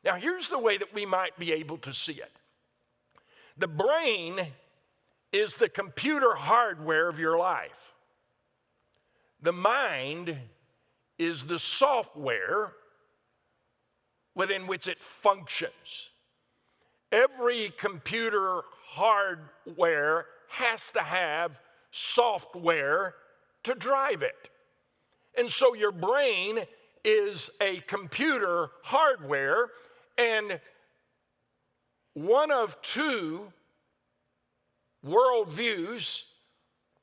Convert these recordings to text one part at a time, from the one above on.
Now, here's the way that we might be able to see it. The brain is the computer hardware of your life. The mind is the software within which it functions. Every computer hardware has to have software to drive it. And so your brain is a computer hardware, and one of two worldviews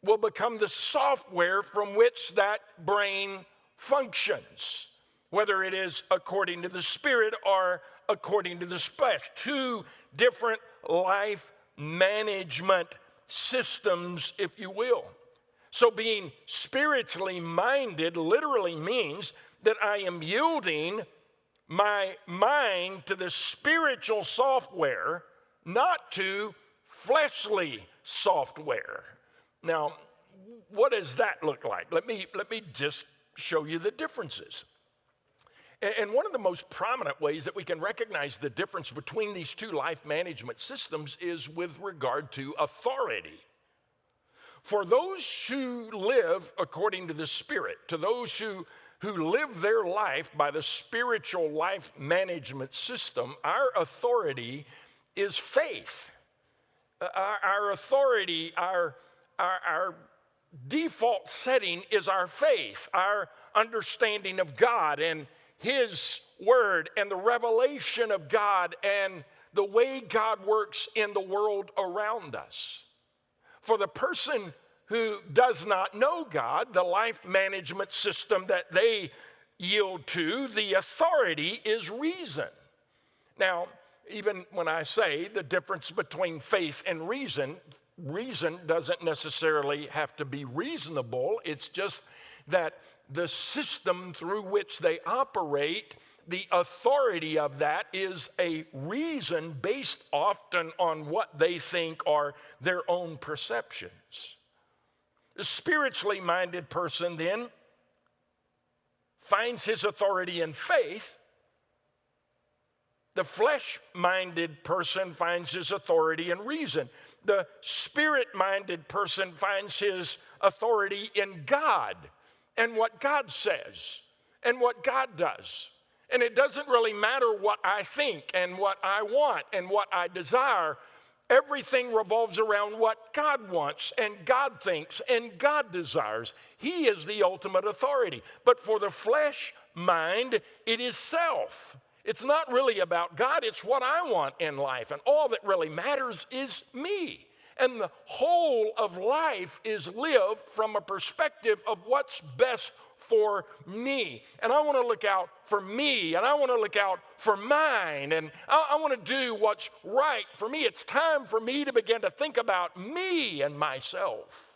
will become the software from which that brain functions, whether it is according to the Spirit or according to the flesh. Two different life management systems, if you will. So being spiritually minded literally means that I am yielding my mind to the spiritual software, not to fleshly software. Now, what does that look like? Let me just show you the differences. And one of the most prominent ways that we can recognize the difference between these two life management systems is with regard to authority. For those who live according to the Spirit, to those who live their life by the spiritual life management system, our authority is faith. Our authority, our default setting is our faith, our understanding of God and His Word and the revelation of God and the way God works in the world around us. For the person who does not know God, the life management system that they yield to, the authority is reason. Now, even when I say the difference between faith and reason, reason doesn't necessarily have to be reasonable. It's just that the system through which they operate, the authority of that is a reason based often on what they think are their own perceptions. The spiritually minded person then finds his authority in faith. The flesh-minded person finds his authority in reason. The spirit-minded person finds his authority in God and what God says and what God does. And it doesn't really matter what I think and what I want and what I desire. Everything revolves around what God wants and God thinks and God desires. He is the ultimate authority. But for the flesh mind, it is self. It's not really about God, it's what I want in life. And all that really matters is me. And the whole of life is lived from a perspective of what's best for me. And I want to look out for me, and I want to look out for mine, and I want to do what's right for me. It's time for me to begin to think about me and myself.